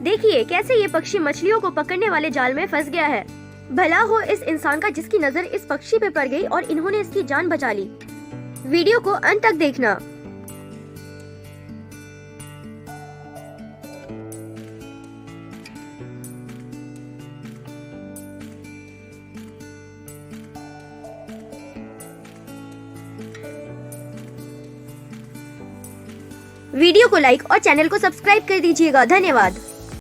देखिए कैसे ये पक्षी मछलियों को पकड़ने वाले जाल में फंस गया है। भला हो इस इंसान का जिसकी नजर इस पक्षी पे पड़ गई और इन्होंने इसकी जान बचा ली। वीडियो को अंत तक देखना। वीडियो को लाइक और चैनल को सब्सक्राइब कर दीजिएगा। धन्यवाद।